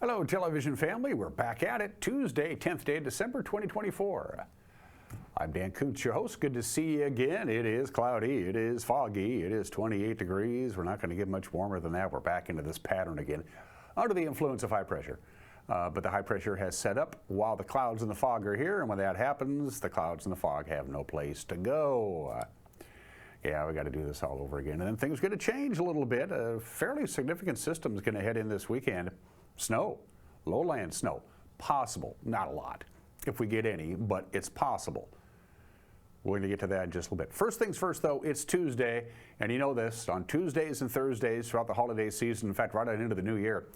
Hello, television family. We're back at it. Tuesday, 10th day of December, 2024. I'm Dan Koontz, your host. Good to see you again. It is cloudy. It is foggy. It is 28 degrees. We're not going to get much warmer than that. We're back into this pattern again under the influence of high pressure. But the high pressure has set up while the clouds and the fog are here. And when that happens, the clouds and the fog have no place to go. Yeah, we got to do this all over again. And then things are going to change a little bit. A fairly significant system is going to head in this weekend. Snow, lowland snow, possible, not a lot if we get any, but it's possible. We're going to get to that in just a little bit. First things first, though, it's Tuesday, and you know this, on Tuesdays and Thursdays throughout the holiday season, in fact, right on into the new year,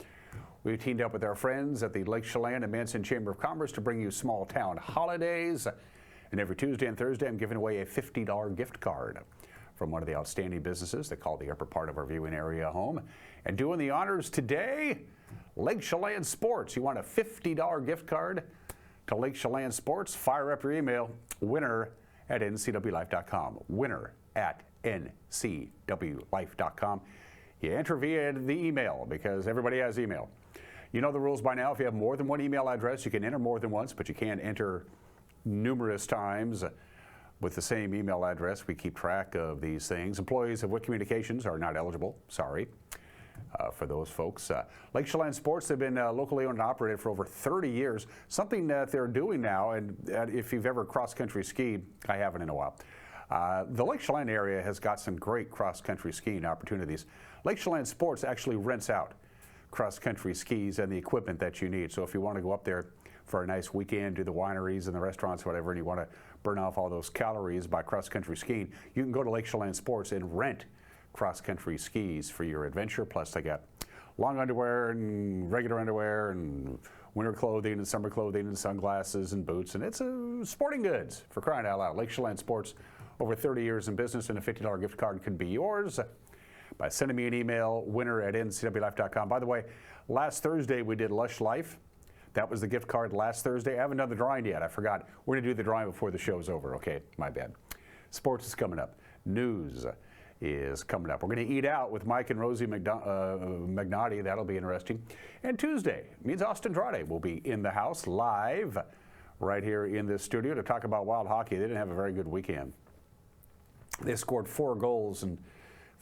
we've teamed up with our friends at the Lake Chelan and Manson Chamber of Commerce to bring you small town holidays. And every Tuesday and Thursday, I'm giving away a $50 gift card from one of the outstanding businesses that call the upper part of our viewing area home. And doing the honors today, Lake Chelan Sports. You want a $50 gift card to Lake Chelan Sports? Fire up your email, winner@ncwlife.com. Winner@ncwlife.com. You enter via the email because everybody has email. You know the rules by now. If you have more than one email address, you can enter more than once, but you can't enter numerous times with the same email address. We keep track of these things. Employees of WIC Communications are not eligible. Sorry. For those folks. Lake Chelan Sports, they've been locally owned and operated for over 30 years. Something that they're doing now, and if you've ever cross-country skied, I haven't in a while. The Lake Chelan area has got some great cross-country skiing opportunities. Lake Chelan Sports actually rents out cross-country skis and the equipment that you need. So if you want to go up there for a nice weekend, do the wineries and the restaurants, whatever, and you want to burn off all those calories by cross-country skiing, you can go to Lake Chelan Sports and rent cross-country skis for your adventure. Plus they got long underwear and regular underwear and winter clothing and summer clothing and sunglasses and boots, and it's sporting goods, for crying out loud. Lake Chelan Sports, over 30 years in business, and a $50 gift card could be yours by sending me an email, winner@ncwlife.com. By the way, last Thursday we did Lush Life. That was the gift card last Thursday. I haven't done the drawing yet. I forgot. We're going to do the drawing before the show's over. Okay, my bad. Sports is coming up. News is coming up. We're going to eat out with Mike and Rosie Magnotti. That'll be interesting. And Tuesday means Austin Andrade will be in the house live right here in this studio to talk about Wild hockey. They didn't have a very good weekend. They scored 4 goals in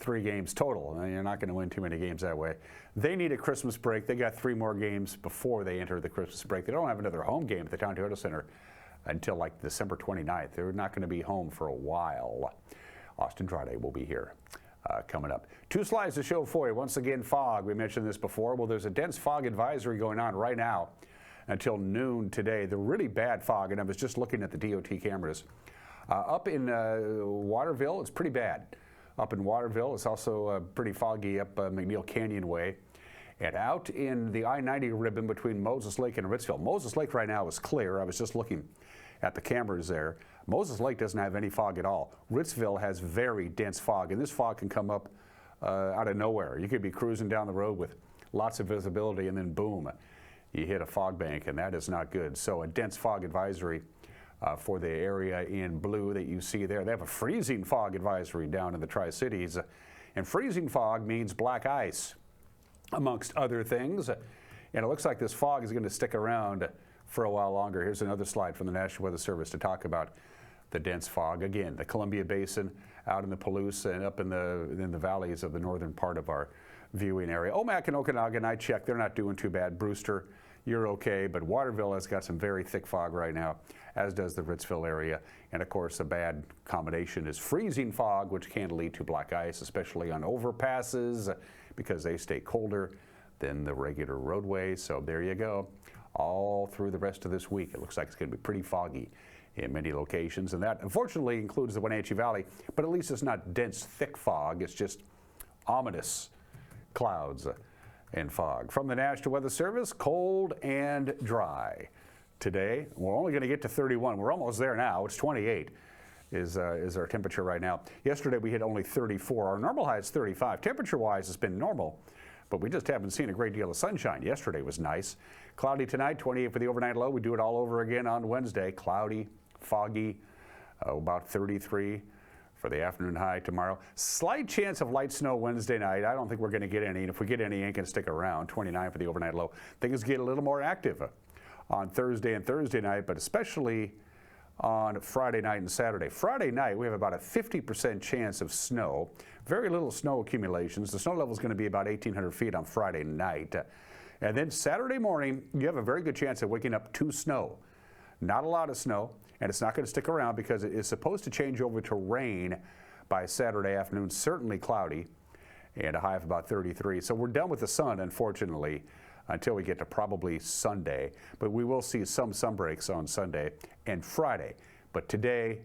3 games total. You're not going to win too many games that way. They need a Christmas break. They got 3 more games before they enter the Christmas break. They don't have another home game at the Town Toyota Center until like December 29th. They're not going to be home for a while. Austin Andrade will be here coming up. 2 slides to show for you. Once again, fog. We mentioned this before. Well, there's a dense fog advisory going on right now until noon today. The really bad fog, and I was just looking at the DOT cameras. Up in Waterville, it's pretty bad. Up in Waterville, it's also pretty foggy up McNeil Canyon Way. And out in the I-90 ribbon between Moses Lake and Ritzville. Moses Lake right now is clear. I was just looking at the cameras there. Moses Lake doesn't have any fog at all. Ritzville has very dense fog, and this fog can come up out of nowhere. You could be cruising down the road with lots of visibility, and then boom, you hit a fog bank, and that is not good. So a dense fog advisory for the area in blue that you see there. They have a freezing fog advisory down in the Tri-Cities, and freezing fog means black ice, amongst other things. And it looks like this fog is going to stick around for a while longer. Here's another slide from the National Weather Service to talk about the dense fog. Again, the Columbia Basin, out in the Palouse and up in the valleys of the northern part of our viewing area. Omak and Okanagan, I checked, they're not doing too bad. Brewster, you're okay, but Waterville has got some very thick fog right now, as does the Ritzville area. And of course, a bad combination is freezing fog, which can lead to black ice, especially on overpasses, because they stay colder than the regular roadways. So there you go. All through the rest of this week, it looks like it's going to be pretty foggy in many locations, and that unfortunately includes the Wenatchee Valley, but at least it's not dense, thick fog. It's just ominous clouds and fog. From the National Weather Service, cold and dry today. We're only going to get to 31. We're almost there now. It's 28 is our temperature right now. Yesterday we hit only 34. Our normal high is 35. Temperature-wise, it's been normal, but we just haven't seen a great deal of sunshine. Yesterday was nice. Cloudy tonight, 28 for the overnight low. We do it all over again on Wednesday. Cloudy, foggy, about 33 for for the afternoon high tomorrow. Slight chance of light snow Wednesday night. I don't think we're going to get any. And if we get any, it ain't going to stick around. 29 for the overnight low. Things get a little more active on Thursday and Thursday night, but especially on Friday night and Saturday. Friday night, we have about a 50% chance of snow. Very little snow accumulations. The snow level is going to be about 1,800 feet on Friday night. And then Saturday morning, you have a very good chance of waking up to snow. Not a lot of snow, and it's not going to stick around because it is supposed to change over to rain by Saturday afternoon, certainly cloudy, and a high of about 33. So we're done with the sun, unfortunately, until we get to probably Sunday. But we will see some sun breaks on Sunday and Friday. But today,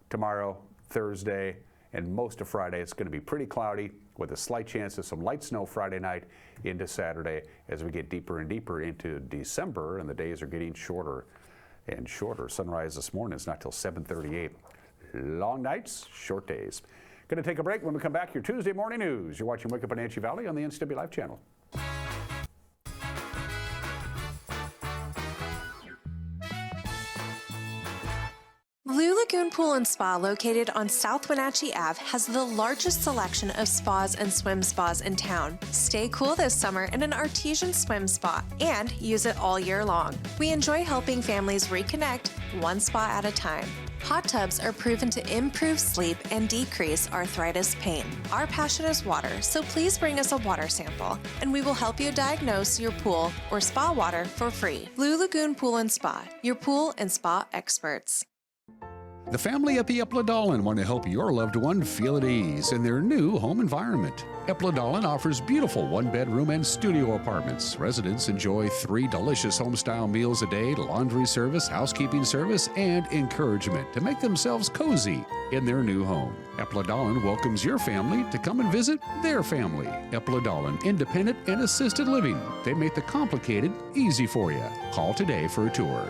tomorrow, Thursday, and most of Friday, it's going to be pretty cloudy with a slight chance of some light snow Friday night into Saturday as we get deeper and deeper into December, and the days are getting shorter and shorter. Sunrise this morning is not till 7:38. Long nights, short days. Going to take a break. When we come back, your Tuesday morning news. You're watching Wake Up Wenatchee Valley on the NCWLIFE channel. Blue Lagoon Pool and Spa, located on South Wenatchee Ave, has the largest selection of spas and swim spas in town. Stay cool this summer in an artesian swim spa and use it all year long. We enjoy helping families reconnect one spa at a time. Hot tubs are proven to improve sleep and decrease arthritis pain. Our passion is water, so please bring us a water sample, and we will help you diagnose your pool or spa water for free. Blue Lagoon Pool and Spa, your pool and spa experts. The family at the Epladolin want to help your loved one feel at ease in their new home environment. Epladolin offers beautiful one-bedroom and studio apartments. Residents enjoy 3 delicious home-style meals a day, laundry service, housekeeping service, and encouragement to make themselves cozy in their new home. Epladolin welcomes your family to come and visit their family. Epladolin, independent and assisted living. They make the complicated easy for you. Call today for a tour.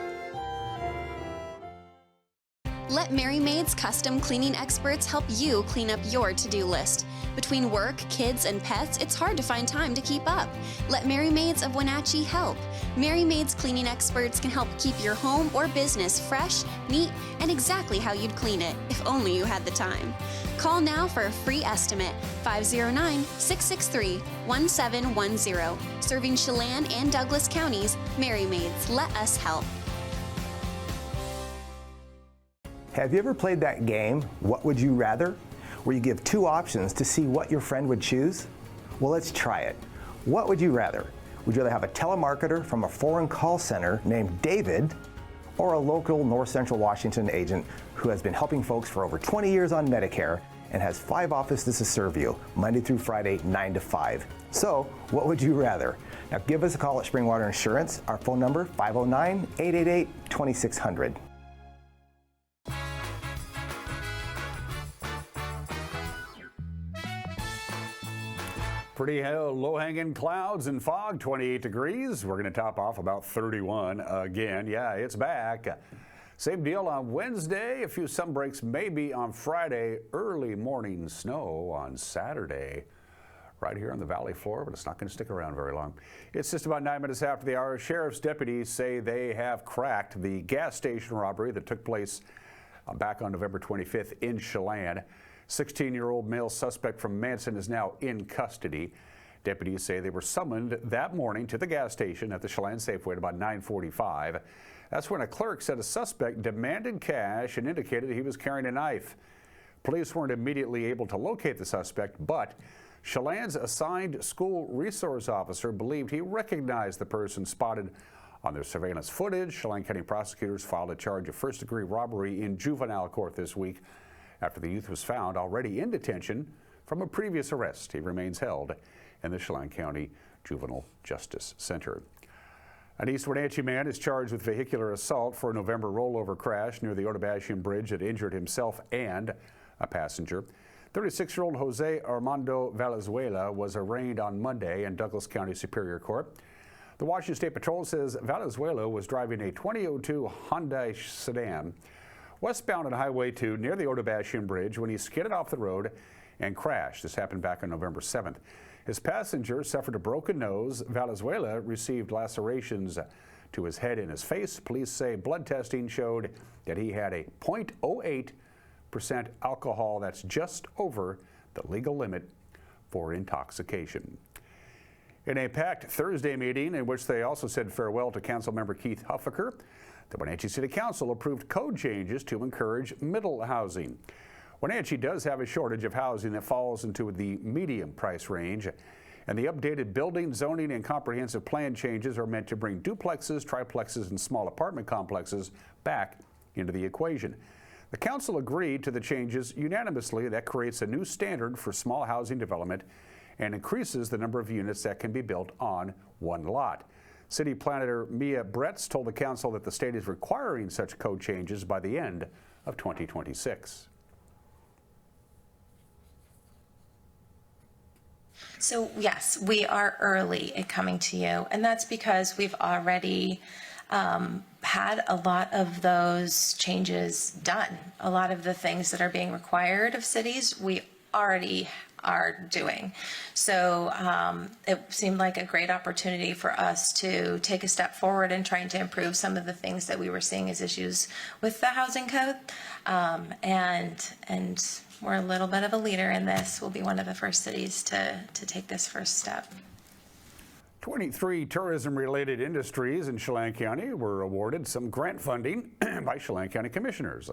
Let Mary Maid's custom cleaning experts help you clean up your to-do list. Between work, kids, and pets, it's hard to find time to keep up. Let Mary Maids of Wenatchee help. Mary Maid's cleaning experts can help keep your home or business fresh, neat, and exactly how you'd clean it, if only you had the time. Call now for a free estimate, 509-663-1710. Serving Chelan and Douglas counties, Mary Maids, let us help. Have you ever played that game, What Would You Rather? Where you give 2 options to see what your friend would choose? Well, let's try it. What would you rather? Would you rather have a telemarketer from a foreign call center named David, or a local North Central Washington agent who has been helping folks for over 20 years on Medicare and has 5 offices to serve you, Monday through Friday, 9 to 5. So, what would you rather? Now give us a call at Springwater Insurance. Our phone number, 509-888-2600. Pretty low-hanging clouds and fog, 28 degrees. We're going to top off about 31 again. Yeah, it's back. Same deal on Wednesday. A few sun breaks maybe on Friday. Early morning snow on Saturday. Right here on the valley floor, but it's not going to stick around very long. It's just about 9 minutes after the hour. Sheriff's deputies say they have cracked the gas station robbery that took place back on November 25th in Chelan. 16-year-old male suspect from Manson is now in custody. Deputies say they were summoned that morning to the gas station at the Chelan Safeway at about 9:45. That's when a clerk said a suspect demanded cash and indicated he was carrying a knife. Police weren't immediately able to locate the suspect, but Chelan's assigned school resource officer believed he recognized the person spotted on their surveillance footage. Chelan County prosecutors filed a charge of first-degree robbery in juvenile court this week after the youth was found already in detention from a previous arrest. He remains held in the Chelan County Juvenile Justice Center. An East Wenatchee man is charged with vehicular assault for a November rollover crash near the Otobashian Bridge that injured himself and a passenger. 36-year-old Jose Armando Valenzuela was arraigned on Monday in Douglas County Superior Court. The Washington State Patrol says Valenzuela was driving a 2002 Hyundai sedan westbound on Highway 2 near the Otobashian Bridge when he skidded off the road and crashed. This happened back on November 7th. His passenger suffered a broken nose. Valenzuela received lacerations to his head and his face. Police say blood testing showed that he had a .08 alcohol. That's just over the legal limit for intoxication. In a packed Thursday meeting in which they also said farewell to Councilmember Keith Huffaker, the Wenatchee City Council approved code changes to encourage middle housing. Wenatchee does have a shortage of housing that falls into the medium price range, and the updated building, zoning, and comprehensive plan changes are meant to bring duplexes, triplexes, and small apartment complexes back into the equation. The council agreed to the changes unanimously. That creates a new standard for small housing development and increases the number of units that can be built on one lot. City Planner Mia Bretz told the council that the state is requiring such code changes by the end of 2026. So yes, we are early at coming to you, and that's because we've already had a lot of those changes done. A lot of the things that are being required of cities, we already are doing. So it seemed like a great opportunity for us to take a step forward in trying to improve some of the things that we were seeing as issues with the housing code. And we're a little bit of a leader in this. We'll be one of the first cities to take this first step. 23 tourism-related industries in Chelan County were awarded some grant funding by Chelan County commissioners.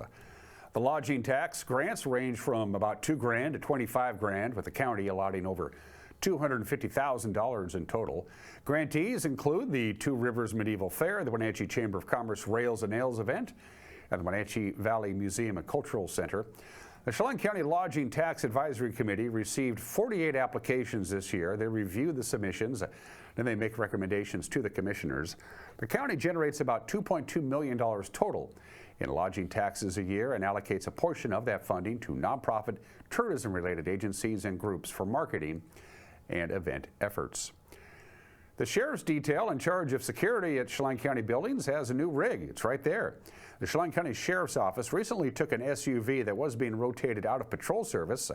The lodging tax grants range from about $2,000 to $25,000, with the county allotting over $250,000 in total. Grantees include the Two Rivers Medieval Fair, the Wenatchee Chamber of Commerce Rails and Ales event, and the Wenatchee Valley Museum and Cultural Center. The Chelan County Lodging Tax Advisory Committee received 48 applications this year. They reviewed the submissions, then they make recommendations to the commissioners. The county generates about $2.2 million total in lodging taxes a year and allocates a portion of that funding to nonprofit tourism-related agencies and groups for marketing and event efforts. The sheriff's detail in charge of security at Chelan County buildings has a new rig. It's right there. The Chelan County Sheriff's Office recently took an SUV that was being rotated out of patrol service,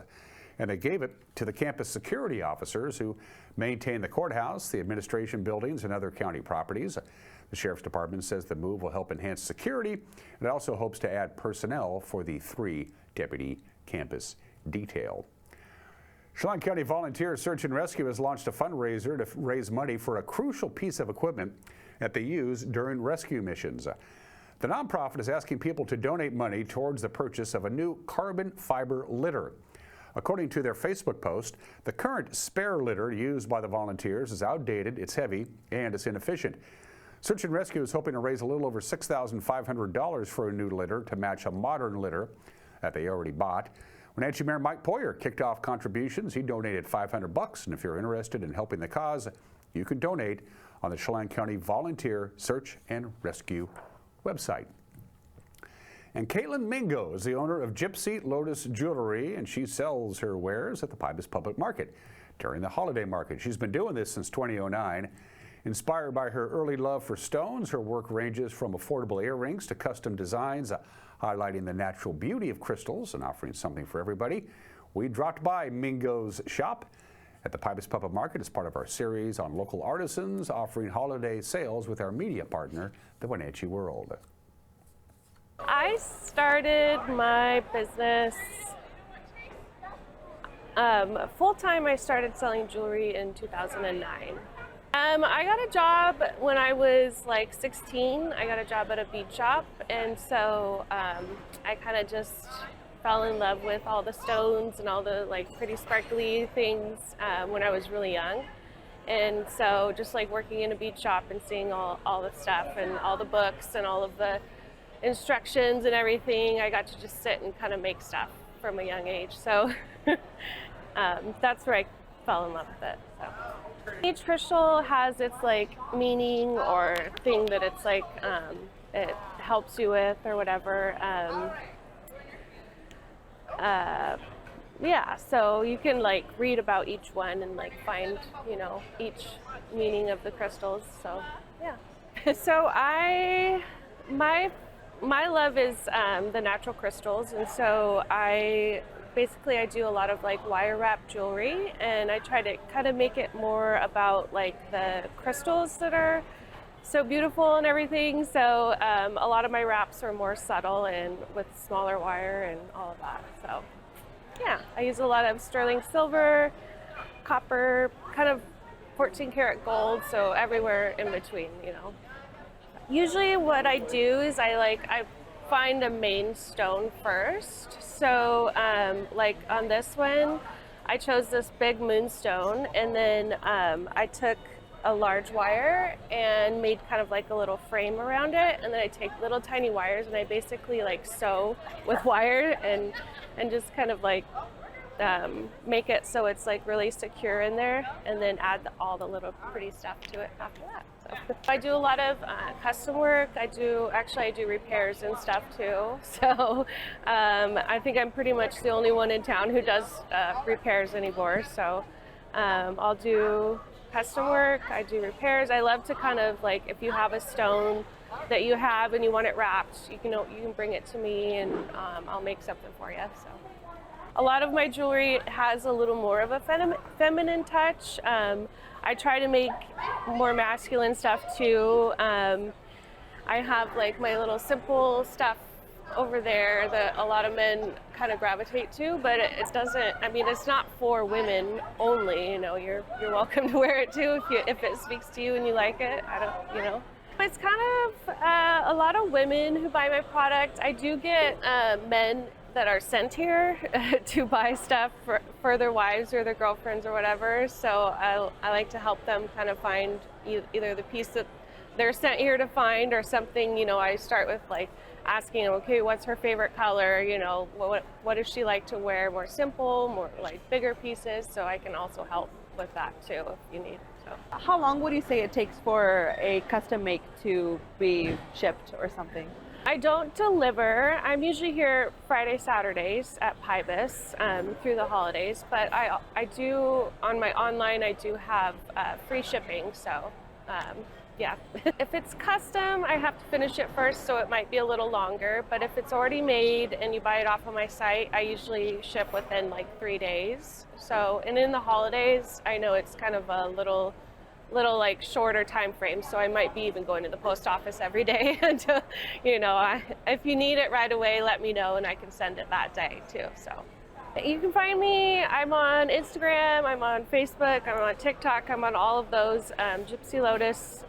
and they gave it to the campus security officers who maintain the courthouse, the administration buildings, and other county properties. The Sheriff's Department says the move will help enhance security, and it also hopes to add personnel for the 3-deputy campus detail. Chelan County Volunteer Search and Rescue has launched a fundraiser to raise money for a crucial piece of equipment that they use during rescue missions. The nonprofit is asking people to donate money towards the purchase of a new carbon fiber litter. According to their Facebook post, the current spare litter used by the volunteers is outdated, it's heavy, and it's inefficient. Search and Rescue is hoping to raise a little over $6,500 for a new litter to match a modern litter that they already bought. Wenatchee Mayor Mike Poyer kicked off contributions. He donated $500, and if you're interested in helping the cause, you can donate on the Chelan County Volunteer Search and Rescue website. And Caitlin Mingo is the owner of Gypsy Lotus Jewelry, and she sells her wares at the Pybus Public Market during the holiday market. She's been doing this since 2009. Inspired by her early love for stones, her work ranges from affordable earrings to custom designs, highlighting the natural beauty of crystals and offering something for everybody. We dropped by Mingo's shop at the Pybus Public Market as part of our series on local artisans offering holiday sales with our media partner, the Wenatchee World. I started my business full-time. I started selling jewelry in 2009. I got a job when I was like 16. I got a job at a bead shop, and so I kind of just fell in love with all the stones and all the like pretty sparkly things when I was really young. And so just like working in a bead shop and seeing all the stuff and all the books and all of the instructions and everything, I got to just sit and kind of make stuff from a young age. So that's where I fell in love with it. So. Each crystal has its like meaning or thing that it's like it helps you with or whatever. Yeah, so you can like read about each one and like find, you know, each meaning of the crystals. So yeah. So my love is the natural crystals, and so I do a lot of like wire wrap jewelry, and I try to kind of make it more about like the crystals that are so beautiful and everything. So a lot of my wraps are more subtle and with smaller wire and all of that. So yeah, I use a lot of sterling silver, copper, kind of 14 karat gold, so everywhere in between, you know. Usually what I do is I find a main stone first. So like on this one, I chose this big moonstone, and then I took a large wire and made kind of like a little frame around it, and then I take little tiny wires and I basically like sew with wire and just kind of like make it so it's like really secure in there, and then add all the little pretty stuff to it after that. So I do a lot of custom work. I do repairs and stuff too. So I think I'm pretty much the only one in town who does repairs anymore. So I'll do custom work. I do repairs. I love to kind of like, if you have a stone that you have and you want it wrapped, you can bring it to me, and I'll make something for you. So a lot of my jewelry has a little more of a feminine touch. I try to make more masculine stuff too. I have like my little simple stuff over there that a lot of men kind of gravitate to, but it doesn't, I mean, it's not for women only, you know, you're welcome to wear it too if it speaks to you and you like it. It's kind of a lot of women who buy my product. I do get men that are sent here to buy stuff for their wives or their girlfriends or whatever. So I like to help them kind of find either the piece that they're sent here to find or something. You know, I start with like asking them, okay, what's her favorite color? You know, what does she like to wear? More simple, more like bigger pieces. So I can also help with that too if you need. So. How long would you say it takes for a custom make to be shipped or something? I don't deliver. I'm usually here Friday, Saturdays at Pybus through the holidays, but I do, on my online, I do have free shipping, so yeah. If it's custom, I have to finish it first, so it might be a little longer, but if it's already made and you buy it off of my site, I usually ship within like 3 days. So, and in the holidays, I know it's kind of a little like shorter time frame, so I might be even going to the post office every day until, you know, if you need it right away, let me know and I can send it that day too. So you can find me, I'm on Instagram, I'm on Facebook, I'm on TikTok, I'm on all of those, Gypsy Lotus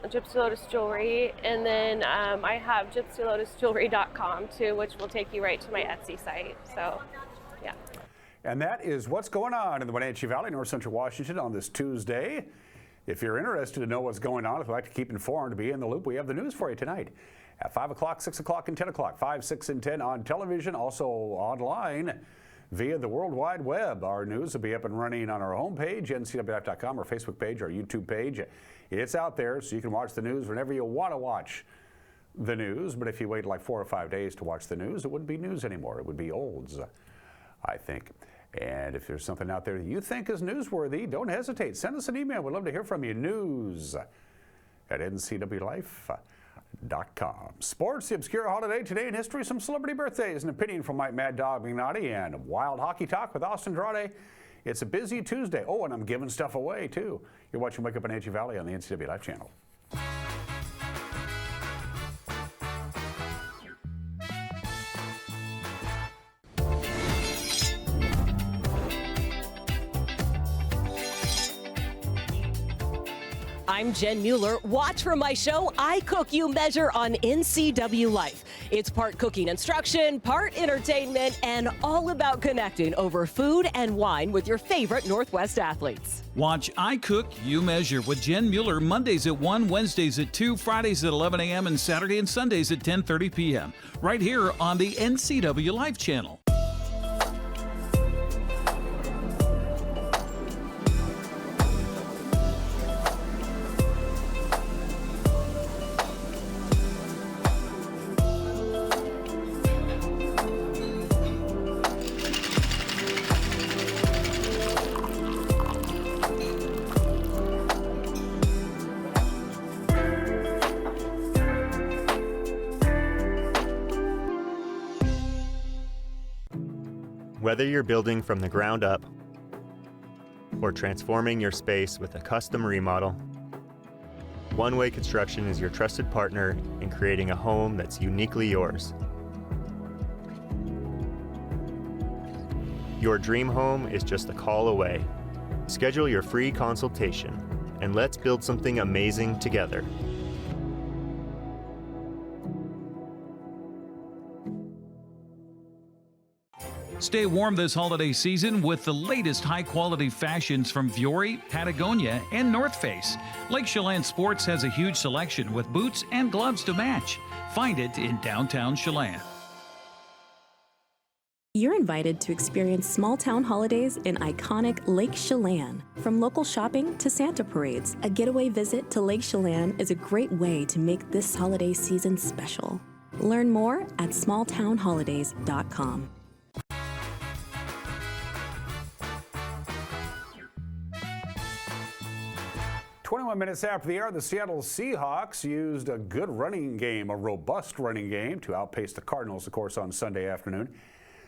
Jewelry, and then I have gypsylotusjewelry.com too, which will take you right to my Etsy site. So yeah. And that is what's going on in the Wenatchee Valley, North Central Washington on this Tuesday. If you're interested to know what's going on, if you'd like to keep informed, to be in the loop, we have the news for you tonight at 5 o'clock, 6 o'clock, and 10 o'clock, 5, 6, and 10 on television, also online via the World Wide Web. Our news will be up and running on our homepage, NCWLIFE.com, our Facebook page, our YouTube page. It's out there, so you can watch the news whenever you want to watch the news. But if you wait like 4 or 5 days to watch the news, it wouldn't be news anymore. It would be olds, I think. And if there's something out there that you think is newsworthy, don't hesitate. Send us an email. We'd love to hear from you. News at NCWLIFE.com. Sports, the obscure holiday today in history, some celebrity birthdays, an opinion from Mike Mad Dog Mignotti, and Wild Hockey Talk with Austin Andrade. It's a busy Tuesday. Oh, and I'm giving stuff away, too. You're watching Wake Up Wenatchee Valley on the NCWLIFE channel. I'm Jen Mueller. Watch for my show, I Cook, You Measure on NCWLIFE. It's part cooking instruction, part entertainment, and all about connecting over food and wine with your favorite Northwest athletes. Watch I Cook, You Measure with Jen Mueller Mondays at 1, Wednesdays at 2, Fridays at 11 a.m., and Saturday and Sundays at 10:30 p.m. right here on the NCWLIFE channel. Whether you're building from the ground up or transforming your space with a custom remodel, One Way Construction is your trusted partner in creating a home that's uniquely yours. Your dream home is just a call away. Schedule your free consultation, and let's build something amazing together. Stay warm this holiday season with the latest high-quality fashions from Vuori, Patagonia, and North Face. Lake Chelan Sports has a huge selection with boots and gloves to match. Find it in downtown Chelan. You're invited to experience small town holidays in iconic Lake Chelan. From local shopping to Santa parades, a getaway visit to Lake Chelan is a great way to make this holiday season special. Learn more at smalltownholidays.com. 21 minutes after the hour, the Seattle Seahawks used a good running game, a robust running game, to outpace the Cardinals, of course, on Sunday afternoon.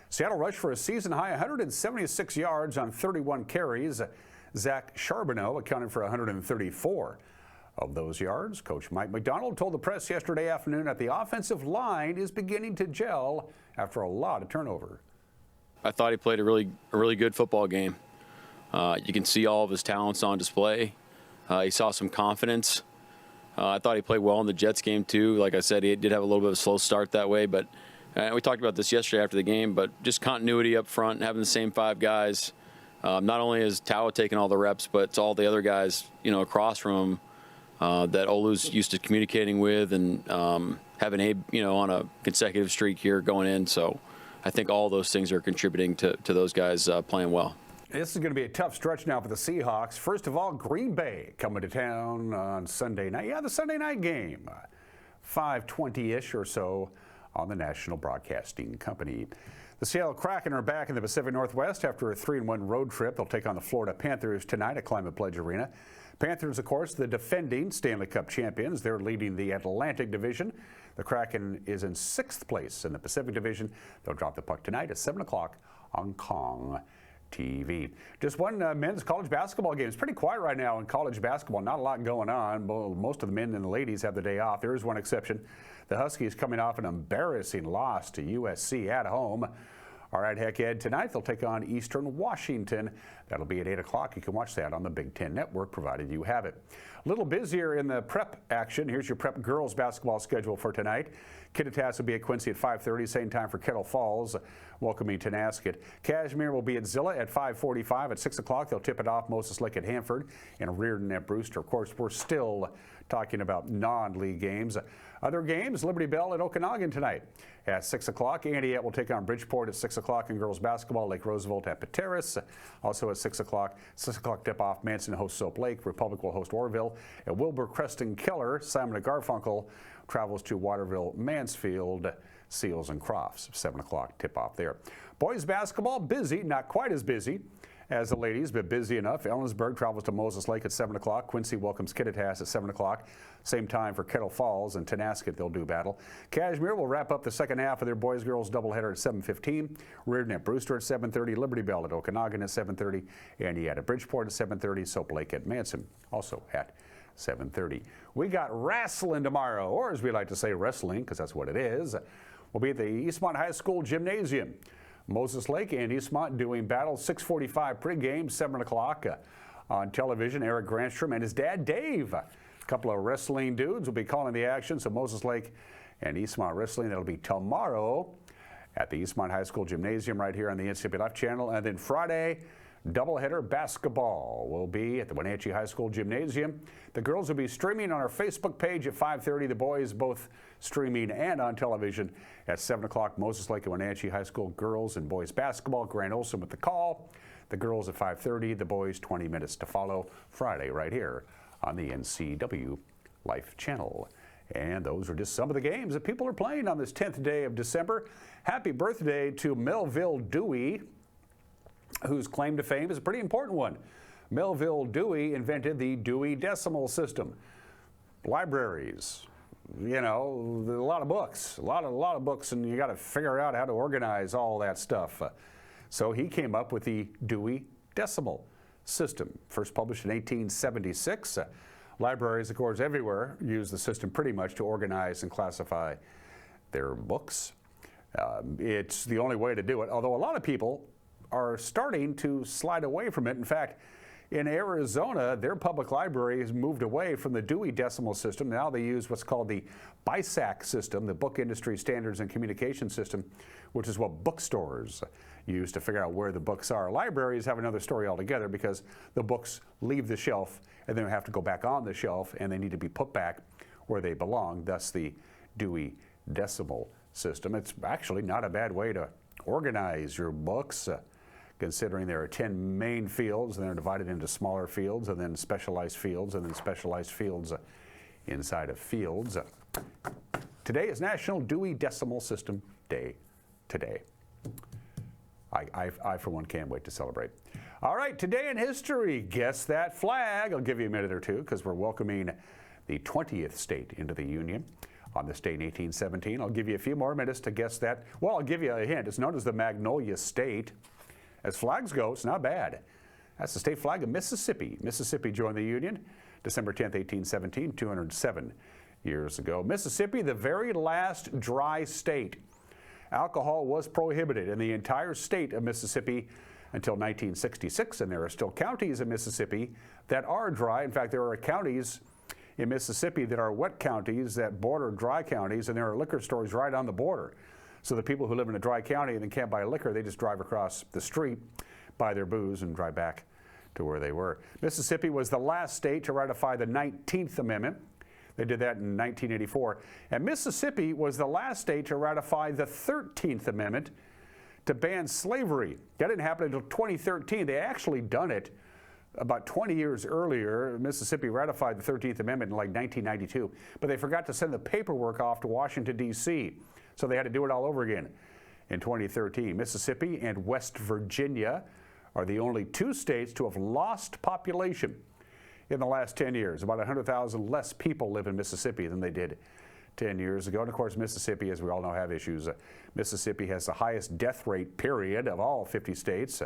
Seattle rushed for a season-high 176 yards on 31 carries. Zach Charbonneau accounted for 134 of those yards. Coach Mike McDonald told the press yesterday afternoon that the offensive line is beginning to gel after a lot of turnover. I thought he played a really good football game. You can see all of his talents on display. He saw some confidence. I thought he played well in the Jets game too. Like I said, he did have a little bit of a slow start that way, but we talked about this yesterday after the game, but just continuity up front, having the same five guys. Not only is Tao taking all the reps, but it's all the other guys, across from him that Olu's used to communicating with, and having Abe, on a consecutive streak here going in. So I think all those things are contributing to those guys playing well. This is going to be a tough stretch now for the Seahawks. First of all, Green Bay coming to town on Sunday night. Yeah, the Sunday night game, 5:20-ish or so on the National Broadcasting Company. The Seattle Kraken are back in the Pacific Northwest after a 3-1 road trip. They'll take on the Florida Panthers tonight at Climate Pledge Arena. Panthers, of course, the defending Stanley Cup champions. They're leading the Atlantic Division. The Kraken is in 6th place in the Pacific Division. They'll drop the puck tonight at 7 o'clock on Kong TV. Just one men's college basketball game. It's pretty quiet right now in college basketball. Not a lot going on. Most of the men and the ladies have the day off. There is one exception. The Huskies coming off an embarrassing loss to USC at home. All right, heck Ed, tonight they'll take on Eastern Washington. That'll be at 8 o'clock. You can watch that on the Big Ten Network, provided you have it. A little busier in the prep action. Here's your prep girls basketball schedule for tonight. Kittitas will be at Quincy at 5:30, same time for Kettle Falls, welcoming Tenasket. Kashmir will be at Zilla at 5:45. At 6 o'clock, they'll tip it off Moses Lake at Hanford and Reardon at Brewster. Of course, we're still talking about non-league games. Other games, Liberty Bell at Okanagan tonight at 6 o'clock. Antioch will take on Bridgeport at 6 o'clock in girls basketball. Lake Roosevelt at Pateris, also at 6 o'clock. 6 o'clock tip-off, Manson hosts Soap Lake. Republic will host Orville. At Wilbur Creston Keller, Simon Garfunkel travels to Waterville, Mansfield, Seals and Crofts. 7 o'clock tip-off there. Boys basketball, busy, not quite as busy as the ladies, but busy enough. Ellensburg travels to Moses Lake at 7 o'clock. Quincy welcomes Kittitas at 7 o'clock. Same time for Kettle Falls and Tenasket, they'll do battle. Kashmir will wrap up the second half of their boys-girls doubleheader at 7:15. Reardon at Brewster at 7:30. Liberty Bell at Okanagan at 7:30. Antioch at Bridgeport at 7:30. Soap Lake at Manson also at 7:30. We got wrestling tomorrow, or as we like to say, wrestling, because that's what it is. We'll be at the Eastmont High School Gymnasium. Moses Lake and Eastmont doing battle. 6:45 pregame, 7 o'clock on television. Eric Granstrom and his dad, Dave. A couple of wrestling dudes will be calling the action. So Moses Lake and Eastmont Wrestling, that'll be tomorrow at the Eastmont High School Gymnasium right here on the NCWLIFE channel. And then Friday, doubleheader basketball will be at the Wenatchee High School Gymnasium. The girls will be streaming on our Facebook page at 5:30. The boys both streaming and on television at 7 o'clock. Moses Lake and Wenatchee High School girls and boys basketball. Grant Olson with the call. The girls at 5:30. The boys 20 minutes to follow. Friday right here on the NCWLIFE channel. And those are just some of the games that people are playing on this 10th day of December. Happy birthday to Melville Dewey, whose claim to fame is a pretty important one. Melville Dewey invented the Dewey Decimal System. Libraries, a lot of books, a lot of books, and you got to figure out how to organize all that stuff. So he came up with the Dewey Decimal System, first published in 1876. Libraries, of course, everywhere use the system pretty much to organize and classify their books. It's the only way to do it, although a lot of people are starting to slide away from it. In fact, in Arizona, their public library has moved away from the Dewey Decimal System. Now they use what's called the BISAC system, the Book Industry Standards and Communication System, which is what bookstores use to figure out where the books are. Libraries have another story altogether because the books leave the shelf and then have to go back on the shelf and they need to be put back where they belong, thus the Dewey Decimal System. It's actually not a bad way to organize your books, considering there are 10 main fields and they're divided into smaller fields and then specialized fields and then specialized fields inside of fields. Today is National Dewey Decimal System Day today. I, for one, can't wait to celebrate. All right, today in history, guess that flag. I'll give you a minute or two because we're welcoming the 20th state into the Union. On this date in 1817, I'll give you a few more minutes to guess that. Well, I'll give you a hint. It's known as the Magnolia State. As flags go, it's not bad. That's the state flag of Mississippi. Mississippi joined the Union December 10th, 1817, 207 years ago. Mississippi, the very last dry state. Alcohol was prohibited in the entire state of Mississippi until 1966, and there are still counties in Mississippi that are dry. In fact, there are counties in Mississippi that are wet counties that border dry counties, and there are liquor stores right on the border. So the people who live in a dry county and can't buy liquor, they just drive across the street, buy their booze, and drive back to where they were. Mississippi was the last state to ratify the 19th Amendment. They did that in 1984. And Mississippi was the last state to ratify the 13th Amendment to ban slavery. That didn't happen until 2013. They actually done it about 20 years earlier. Mississippi ratified the 13th Amendment in like 1992, but they forgot to send the paperwork off to Washington, D.C., so they had to do it all over again in 2013. Mississippi and West Virginia are the only two states to have lost population in the last 10 years. About 100,000 less people live in Mississippi than they did 10 years ago. And of course, Mississippi, as we all know, have issues. Mississippi has the highest death rate, period, of all 50 states.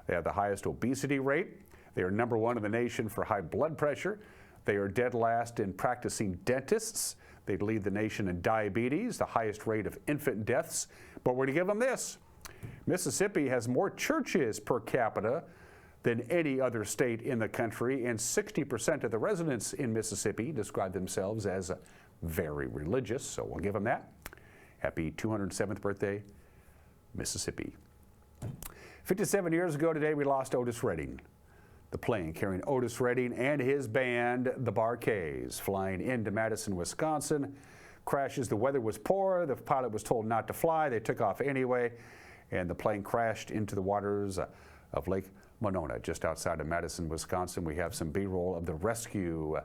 They have the highest obesity rate. They are number one in the nation for high blood pressure. They are dead last in practicing dentists. They lead the nation in diabetes, the highest rate of infant deaths. But we're going to give them this. Mississippi has more churches per capita than any other state in the country, and 60% of the residents in Mississippi describe themselves as very religious, so we'll give them that. Happy 207th birthday, Mississippi. 57 years ago today, we lost Otis Redding. The plane carrying Otis Redding and his band, the Bar-Kays, flying into Madison, Wisconsin, crashes. The weather was poor. The pilot was told not to fly. They took off anyway, and the plane crashed into the waters of Lake Monona, just outside of Madison, Wisconsin. We have some B-roll of the rescue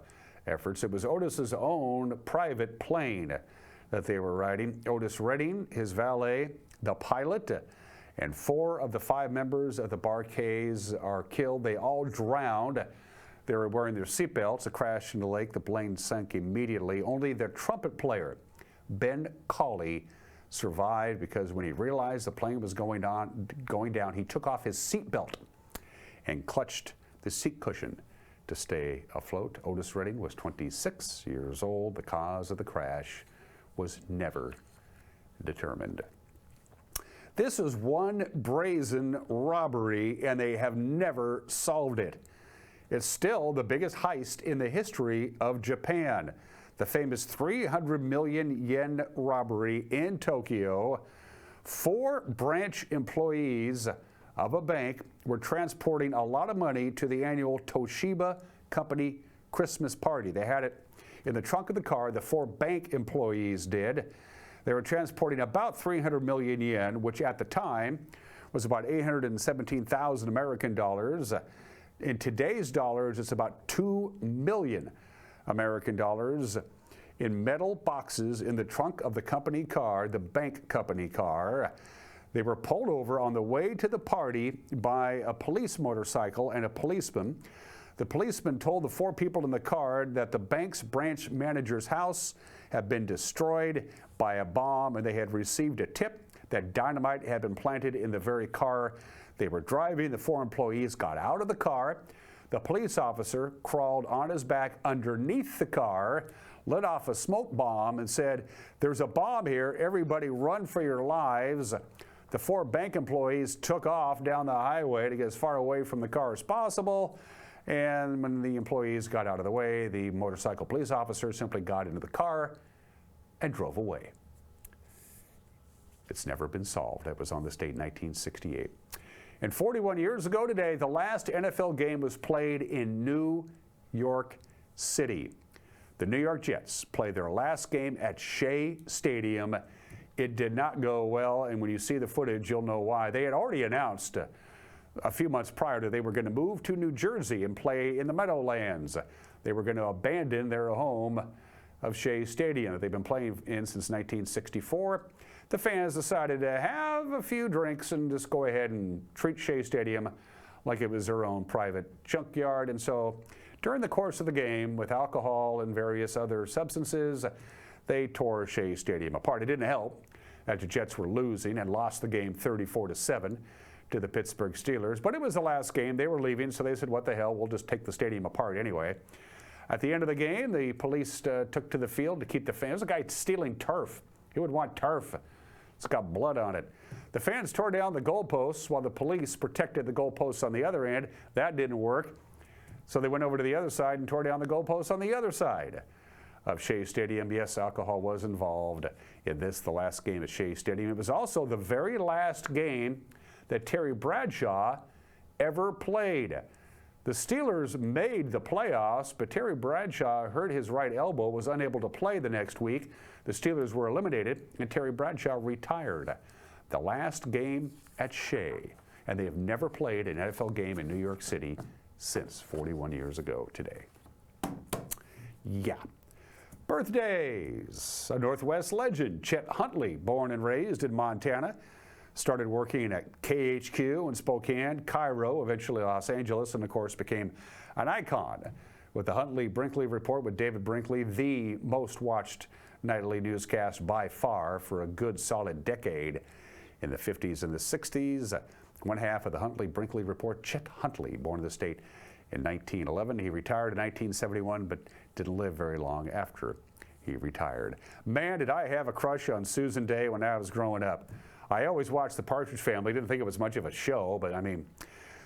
efforts. It was Otis's own private plane that they were riding. Otis Redding, his valet, the pilot, and 4 of the 5 members of the Bar-Kays are killed. They all drowned. They were wearing their seatbelts. A crash in the lake. The plane sank immediately. Only their trumpet player, Ben Cawley, survived because when he realized the plane was going down, he took off his seatbelt and clutched the seat cushion to stay afloat. Otis Redding was 26 years old. The cause of the crash was never determined. This is one brazen robbery, and they have never solved it. It's still the biggest heist in the history of Japan. The famous 300 million yen robbery in Tokyo. 4 branch employees of a bank were transporting a lot of money to the annual Toshiba Company Christmas party. They had it in the trunk of the car. The 4 bank employees did. They were transporting about 300 million yen, which at the time was about 817,000 American dollars. In today's dollars, it's about 2 million American dollars in metal boxes in the trunk of the company car, the bank company car. They were pulled over on the way to the party by a police motorcycle and a policeman. The policeman told the 4 people in the car that the bank's branch manager's house had been destroyed by a bomb, and they had received a tip that dynamite had been planted in the very car they were driving. The 4 employees got out of the car, The police officer crawled on his back underneath the car, lit off a smoke bomb, and said, "There's a bomb here. Everybody run for your lives." The 4 bank employees took off down the highway to get as far away from the car as possible. And when the employees got out of the way, the motorcycle police officer simply got into the car and drove away. It's never been solved. That was on this date, 1968. And 41 years ago today, the last NFL game was played in New York City. The New York Jets played their last game at Shea Stadium. It did not go well, and when you see the footage, you'll know why. They had already announced a few months prior that they were going to move to New Jersey and play in the Meadowlands. They were going to abandon their home of Shea Stadium that they've been playing in since 1964. The fans decided to have a few drinks and just go ahead and treat Shea Stadium like it was their own private junkyard. And so during the course of the game, with alcohol and various other substances, they tore Shea Stadium apart. It didn't help that the Jets were losing and lost the game 34-7 to the Pittsburgh Steelers. But it was the last game. They were leaving, so they said, what the hell, we'll just take the stadium apart anyway. At the end of the game, the police took to the field to keep the fans. There's a guy stealing turf. He would want turf. It's got blood on it. The fans tore down the goalposts while the police protected the goalposts on the other end. That didn't work. So they went over to the other side and tore down the goalposts on the other side of Shea Stadium. Yes, alcohol was involved in this, the last game at Shea Stadium. It was also the very last game that Terry Bradshaw ever played. The Steelers made the playoffs, but Terry Bradshaw hurt his right elbow, was unable to play the next week. The Steelers were eliminated, and Terry Bradshaw retired. The last game at Shea, and they have never played an NFL game in New York City since 41 years ago today. Yeah. Birthdays. A Northwest legend, Chet Huntley, born and raised in Montana, started working at KHQ in Spokane, Cairo, eventually Los Angeles, and of course became an icon with the Huntley-Brinkley Report with David Brinkley, the most watched nightly newscast by far for a good solid decade in the 50s and the 60s. One half of the Huntley-Brinkley Report, Chet Huntley, born in the state in 1911. He retired in 1971, but didn't live very long after he retired. Man, did I have a crush on Susan Day when I was growing up. I always watched The Partridge Family. Didn't think it was much of a show, but I mean,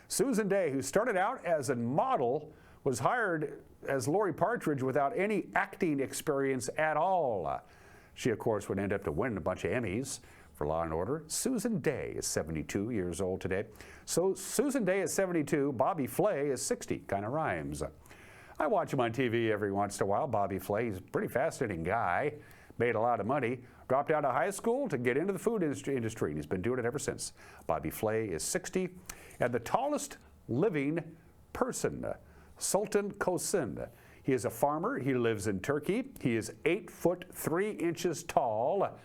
Susan Day, who started out as a model, was hired as Lori Partridge without any acting experience at all. She, of course, would end up to win a bunch of Emmys for Law & Order. Susan Day is 72 years old today. So Susan Day is 72, Bobby Flay is 60. Kind of rhymes. I watch him on TV every once in a while. Bobby Flay, he's a pretty fascinating guy. Made a lot of money. Dropped out of high school to get into the food industry, and he's been doing it ever since. Bobby Flay is 60. And the tallest living person, Sultan Kosin. He is a farmer. He lives in Turkey. He is 8 foot 3 inches tall.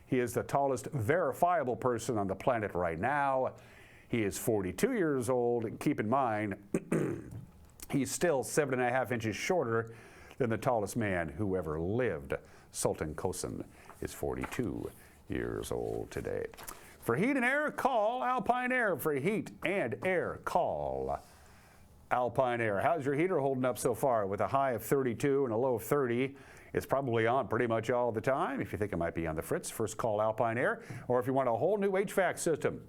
He is the tallest verifiable person on the planet right now. He is 42 years old. And keep in mind, he's still 7.5 inches shorter than the tallest man who ever lived. Sultan Kosin is 42 years old today. For heat and air, call Alpine Air. For heat and air, call Alpine Air. How's your heater holding up so far? With a high of 32 and a low of 30, it's probably on pretty much all the time. If you think it might be on the fritz, first call Alpine Air. Or if you want a whole new HVAC system,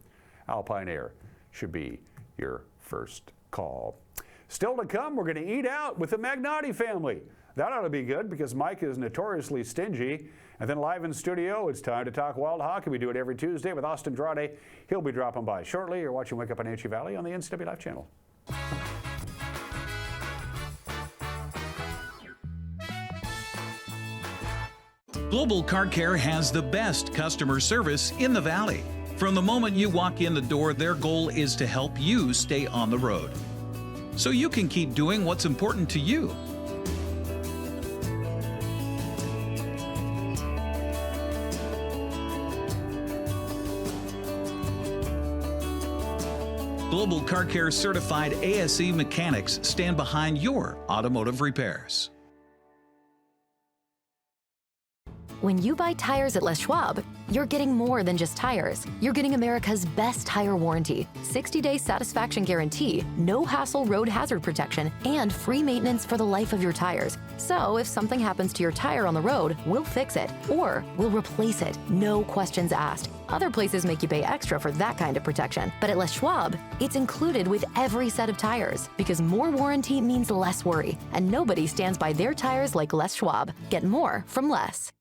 Alpine Air should be your first call. Still to come, we're going to eat out with the Magnotti family. That ought to be good because Mike is notoriously stingy. And then live in studio, it's time to talk wild hockey. We do it every Tuesday with Austin Drade. He'll be dropping by shortly. You're watching Wake Up on Wenatchee Valley on the NCWLIFE channel. Global Car Care has the best customer service in the Valley. From the moment you walk in the door, their goal is to help you stay on the road, so you can keep doing what's important to you. Global Car Care certified ASE mechanics stand behind your automotive repairs. When you buy tires at Les Schwab, you're getting more than just tires. You're getting America's best tire warranty, 60-day satisfaction guarantee, no hassle road hazard protection, and free maintenance for the life of your tires. So if something happens to your tire on the road, we'll fix it, or we'll replace it, no questions asked. Other places make you pay extra for that kind of protection, but at Les Schwab, it's included with every set of tires, because more warranty means less worry, and nobody stands by their tires like Les Schwab. Get more from Les.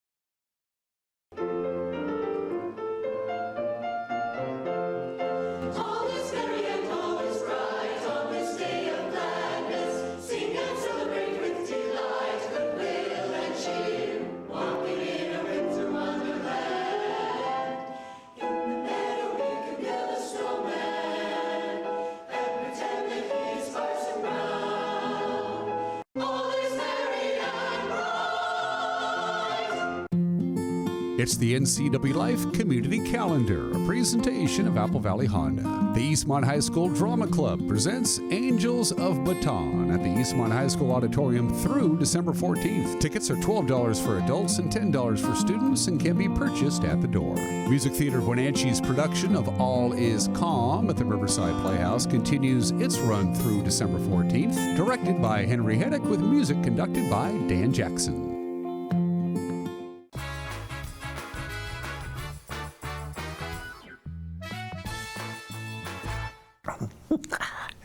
It's the NCWLIFE Community Calendar, a presentation of Apple Valley Honda. The Eastmont High School Drama Club presents Angels of Baton at the Eastmont High School Auditorium through December 14th. Tickets are $12 for adults and $10 for students and can be purchased at the door. Music Theater of Wenatchee's production of All Is Calm at the Riverside Playhouse continues its run through December 14th, directed by Henry Heddick with music conducted by Dan Jackson.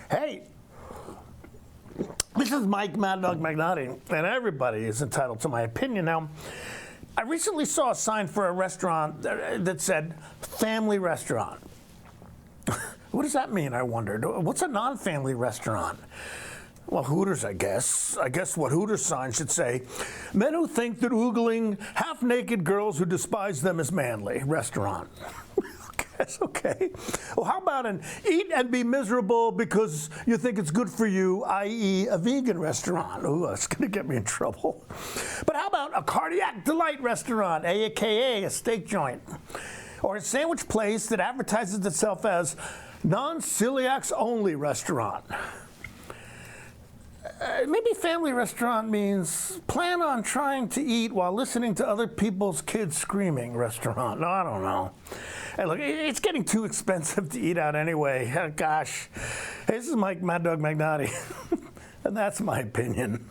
Hey, this is Mike Mad Dog Magnotti, and everybody is entitled to my opinion. Now, I recently saw a sign for a restaurant that said family restaurant. What does that mean, I wondered? What's a non-family restaurant? Well, Hooters, I guess. I guess what Hooters sign should say, men who think that oogling half-naked girls who despise them is manly restaurant. That's okay. Well, how about an eat and be miserable because you think it's good for you, i.e. a vegan restaurant? Ooh, that's going to get me in trouble. But how about a cardiac delight restaurant, a.k.a. a steak joint? Or a sandwich place that advertises itself as non-celiacs only restaurant? Maybe family restaurant means plan on trying to eat while listening to other people's kids screaming restaurant. No, I don't know. Hey, look, it's getting too expensive to eat out anyway. Oh, gosh. Hey, this is Mike Mad Dog Magnotti, and that's my opinion.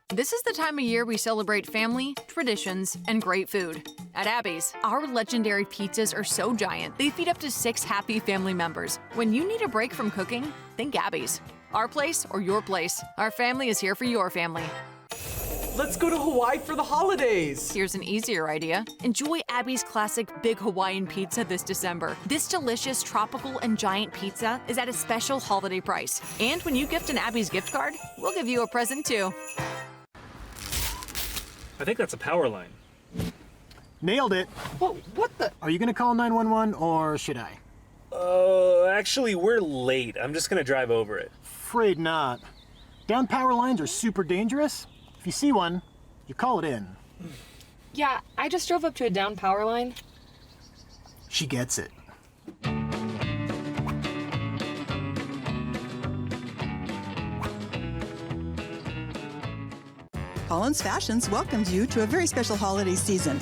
This is the time of year we celebrate family, traditions, and great food. At Abby's, our legendary pizzas are so giant, they feed up to 6 happy family members. When you need a break from cooking, think Abby's. Our place or your place, our family is here for your family. Let's go to Hawaii for the holidays. Here's an easier idea. Enjoy Abby's classic Big Hawaiian Pizza this December. This delicious tropical and giant pizza is at a special holiday price. And when you gift an Abby's gift card, we'll give you a present too. I think that's a power line. Nailed it. What the? Are you gonna call 911 or should I? Actually, we're late. I'm just gonna drive over it. Afraid not. Down power lines are super dangerous. If you see one, you call it in. Yeah, I just drove up to a down power line. She gets it. Collins Fashions welcomes you to a very special holiday season.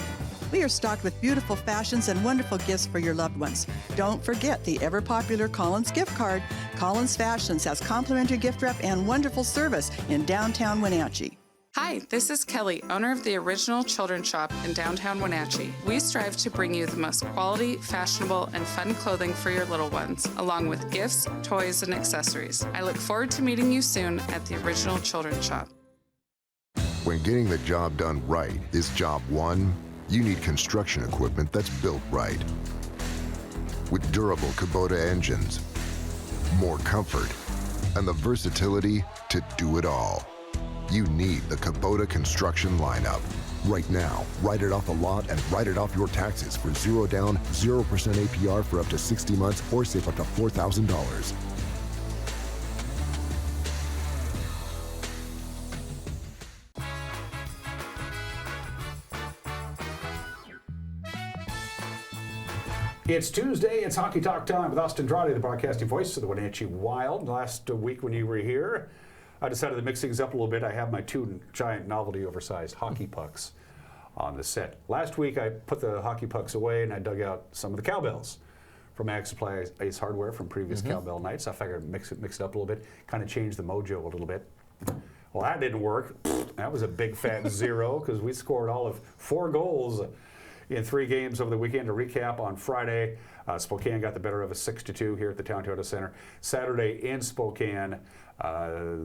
We are stocked with beautiful fashions and wonderful gifts for your loved ones. Don't forget the ever-popular Collins gift card. Collins Fashions has complimentary gift wrap and wonderful service in downtown Wenatchee. Hi, this is Kelly, owner of the Original Children's Shop in downtown Wenatchee. We strive to bring you the most quality, fashionable, and fun clothing for your little ones, along with gifts, toys, and accessories. I look forward to meeting you soon at the Original Children's Shop. When getting the job done right is job one, you need construction equipment that's built right. With durable Kubota engines, more comfort, and the versatility to do it all. You need the Kubota construction lineup. Right now, write it off the lot and write it off your taxes for 0 down, 0% APR for up to 60 months or save up to $4,000. It's Tuesday. It's Hockey Talk time with Austin Andrade, the broadcasting voice of the Wenatchee Wild. Last week when you were here, I decided to mix things up a little bit. I have my two giant novelty oversized hockey pucks on the set. Last week I put the hockey pucks away and I dug out some of the cowbells from Ag Supply Ace Hardware from previous cowbell nights. I figured I'd mix it up a little bit, kind of change the mojo a little bit. Well, that didn't work. That was a big fat 0 because we scored all of 4 goals in 3 games over the weekend. To recap, on Friday, Spokane got the better of us 6-2 here at the Town Toyota Center. Saturday in Spokane,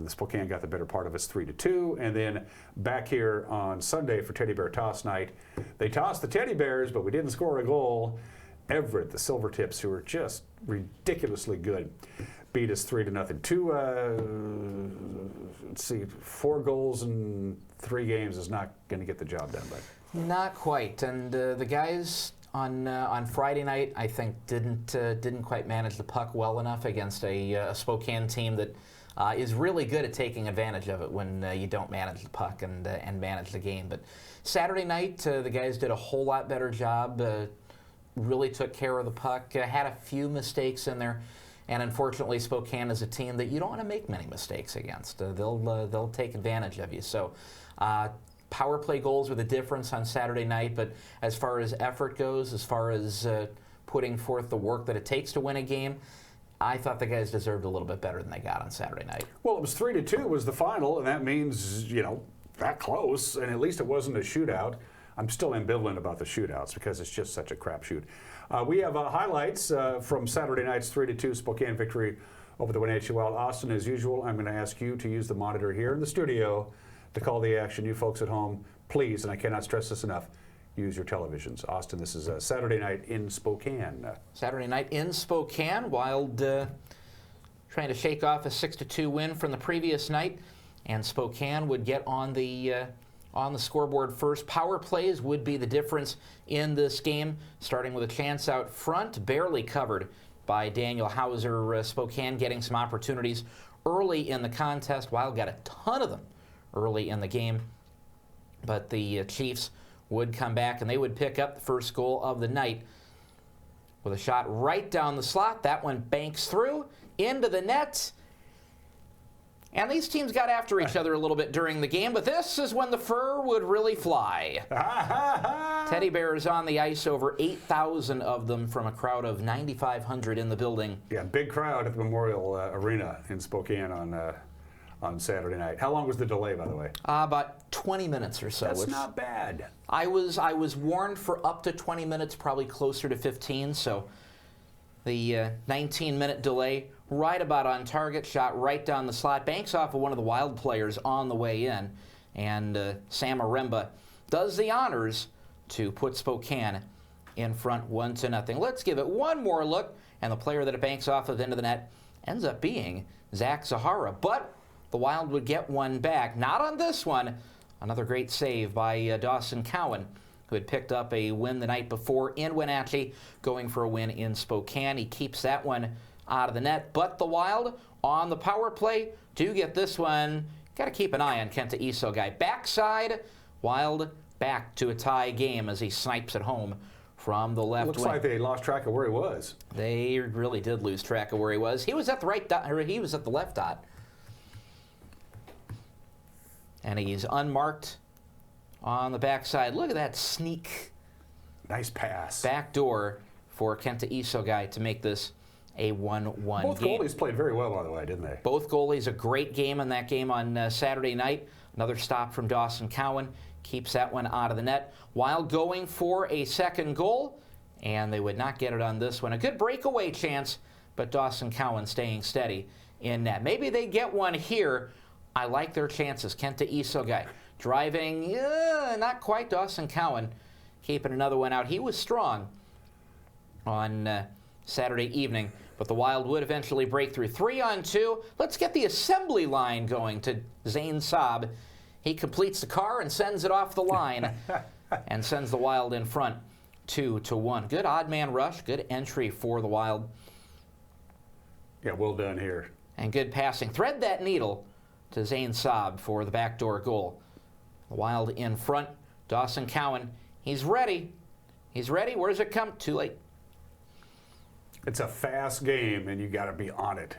Spokane got the better part of us 3-2. And then back here on Sunday for Teddy Bear Toss Night, they tossed the Teddy Bears, but we didn't score a goal. Everett, the Silvertips, who are just ridiculously good, beat us 3-0. Let's see, 4 goals in 3 games is not going to get the job done, but. Not quite, and the guys on Friday night, I think, didn't quite manage the puck well enough against a Spokane team that is really good at taking advantage of it when you don't manage the puck and manage the game. But Saturday night, the guys did a whole lot better job. Really took care of the puck. Had a few mistakes in there, and unfortunately, Spokane is a team that you don't want to make many mistakes against. They'll take advantage of you. So. Power play goals were the difference on Saturday night, but as far as effort goes, as far as putting forth the work that it takes to win a game, I thought the guys deserved a little bit better than they got on Saturday night. Well, it was 3-2 was the final, and that means, that close, and at least it wasn't a shootout. I'm still ambivalent about the shootouts because it's just such a crapshoot. We have highlights from Saturday night's 3-2 Spokane victory over the Wenatchee Wild. Austin, as usual, I'm going to ask you to use the monitor here in the studio to call the action. You folks at home, please, and I cannot stress this enough, use your televisions. Austin, this is Saturday night in Spokane. Saturday night in Spokane, Wild trying to shake off a 6-2 win from the previous night, and Spokane would get on the scoreboard first. Power plays would be the difference in this game, starting with a chance out front, barely covered by Daniel Hauser. Spokane getting some opportunities early in the contest. Wild got a ton of them early in the game, but the Chiefs would come back and they would pick up the first goal of the night with a shot right down the slot. That one banks through into the net, and these teams got after each other a little bit during the game, but this is when the fur would really fly. Teddy Bears on the ice, over 8,000 of them from a crowd of 9,500 in the building. Yeah, big crowd at the Memorial Arena in Spokane on Saturday night. How long was the delay, by the way? About 20 minutes or so. That's not bad. I was warned for up to 20 minutes, probably closer to 15, so the 19-minute delay, right about on target, shot right down the slot, banks off of one of the Wild players on the way in, and Sam Aremba does the honors to put Spokane in front 1-0. Let's give it one more look, and the player that it banks off of into the net ends up being Zach Zahara, but the Wild would get one back. Not on this one. Another great save by Dawson Cowan, who had picked up a win the night before in Wenatchee, going for a win in Spokane. He keeps that one out of the net. But the Wild, on the power play, do get this one. Got to keep an eye on Kenta Isogai. Backside, Wild back to a tie game as he snipes it home from the left wing. Looks like they lost track of where he was. They really did lose track of where he was. He was at the right dot, or he was at the left dot. And he's unmarked on the backside. Look at that sneak. Nice pass. Back door for Kenta Isogai to make this a 1-1 game. Both goalies played very well, by the way, didn't they? Both goalies, a great game in that game on Saturday night. Another stop from Dawson Cowan. Keeps that one out of the net. Wild going for a second goal, and they would not get it on this one. A good breakaway chance, but Dawson Cowan staying steady in net. Maybe they get one here. I like their chances. Kenta Isogai driving, not quite. Dawson Cowan keeping another one out. He was strong on Saturday evening, but the Wild would eventually break through. 3-on-2. Let's get the assembly line going to Zane Saab. He completes the car and sends it off the line and sends the Wild in front 2-1. Good odd man rush. Good entry for the Wild. Yeah, well done here. And good passing. Thread that needle to Zane Saab for the backdoor goal. The Wild in front. Dawson Cowan, he's ready. He's ready. Where does it come? Too late. It's a fast game, and you got to be on it.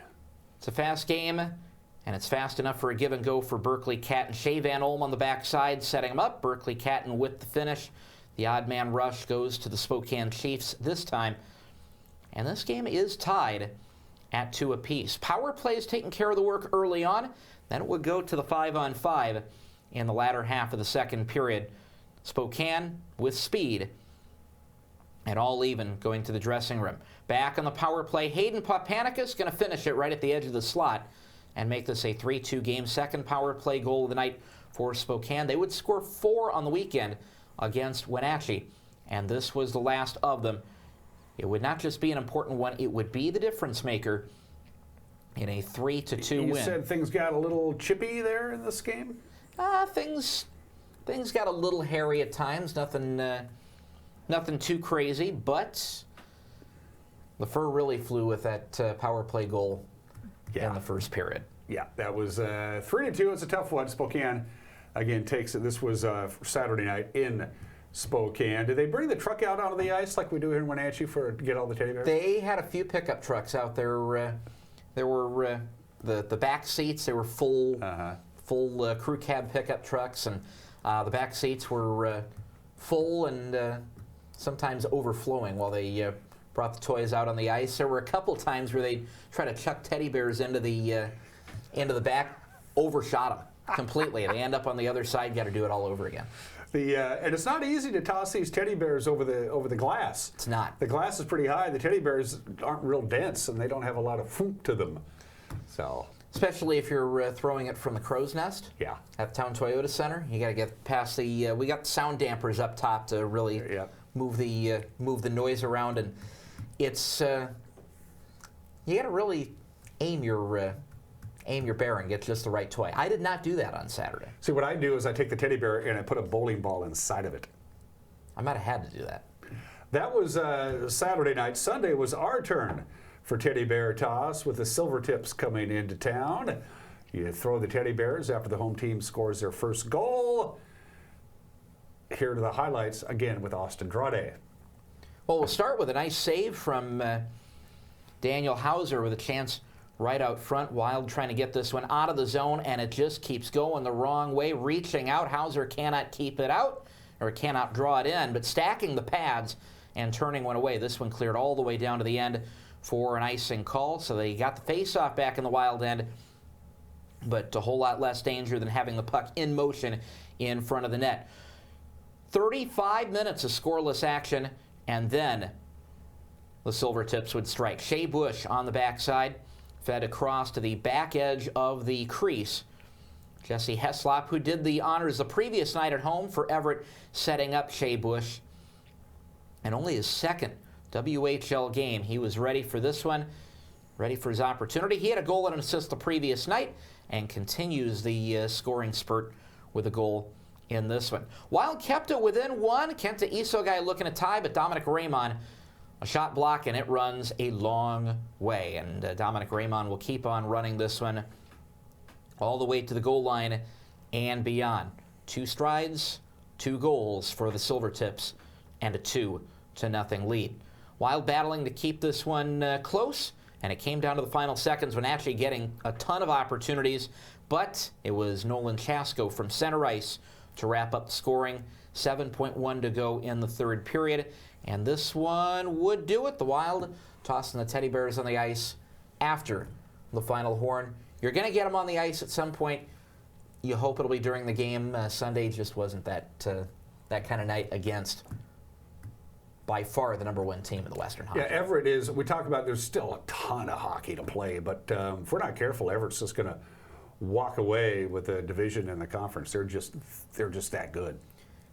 It's a fast game, and it's fast enough for a give and go for Berkeley Catton. Shea Van Olm on the backside, setting him up. Berkeley Catton with the finish. The odd man rush goes to the Spokane Chiefs this time. And this game is tied at 2 apiece. Power play is taking care of the work early on. Then it would go to the 5-on-5 in the latter half of the second period. Spokane with speed and all even going to the dressing room. Back on the power play, Hayden Papanicus going to finish it right at the edge of the slot and make this a 3-2 game. Second power play goal of the night for Spokane. They would score 4 on the weekend against Wenatchee, and this was the last of them. It would not just be an important one, it would be the difference maker in a 3-2 win. You said things got a little chippy there in this game? Things got a little hairy at times. Nothing too crazy, but the fur really flew with that power play goal in the first period. Yeah, that was 3-2. It's a tough one. Spokane, again, takes it. This was Saturday night in Spokane. Did they bring the truck out onto the ice like we do here in Wenatchee to get all the teddy bears? They had a few pickup trucks out there. There were the back seats. They were full crew cab pickup trucks, and the back seats were full and sometimes overflowing while they brought the toys out on the ice. There were a couple times where they try to chuck teddy bears into the back, overshot them completely. They end up on the other side, got to do it all over again. And it's not easy to toss these teddy bears over the glass. It's not. The glass is pretty high. The teddy bears aren't real dense, and they don't have a lot of foom to them. So, especially if you're throwing it from the crow's nest. Yeah. At Town Toyota Center, you got to get past the. We got sound dampers up top to really move the noise around, and it's you got to really aim your bear and get just the right toy. I did not do that on Saturday. See, what I do is I take the teddy bear and I put a bowling ball inside of it. I might have had to do that. That was Saturday night. Sunday was our turn for teddy bear toss with the Silver Tips coming into town. You throw the teddy bears after the home team scores their first goal. Here are the highlights again with Austin Drade. Well, we'll start with a nice save from Daniel Hauser with a chance right out front. Wild trying to get this one out of the zone, and it just keeps going the wrong way. Reaching out, Hauser cannot keep it out, or cannot draw it in, but stacking the pads and turning one away. This one cleared all the way down to the end for an icing call, so they got the face-off back in the Wild end, but a whole lot less danger than having the puck in motion in front of the net. 35 minutes of scoreless action, and then the Silver Tips would strike. Shea Bush on the backside, fed across to the back edge of the crease. Jesse Heslop, who did the honors the previous night at home for Everett, setting up Shea Bush. And only his second WHL game. He was ready for this one, ready for his opportunity. He had a goal and an assist the previous night and continues the scoring spurt with a goal in this one. Wild kept it within one. Kenta Isogai looking to tie, but Dominic Raymond, a shot block, and it runs a long way. And Dominic Raymond will keep on running this one all the way to the goal line and beyond. 2 strides, 2 goals for the Silver Tips, and a 2-0 lead. Wild battling to keep this one close, and it came down to the final seconds when actually getting a ton of opportunities, but it was Nolan Chasko from center ice to wrap up the scoring. 7.1 to go in the third period, and this one would do it. The Wild tossing the teddy bears on the ice after the final horn. You're going to get them on the ice at some point. You hope it'll be during the game. Sunday just wasn't that kind of night against by far the #1 team in the Western Hockey. Yeah, Everett is. We talk about there's still a ton of hockey to play, but if we're not careful, Everett's just going to walk away with the division and the conference. They're just that good.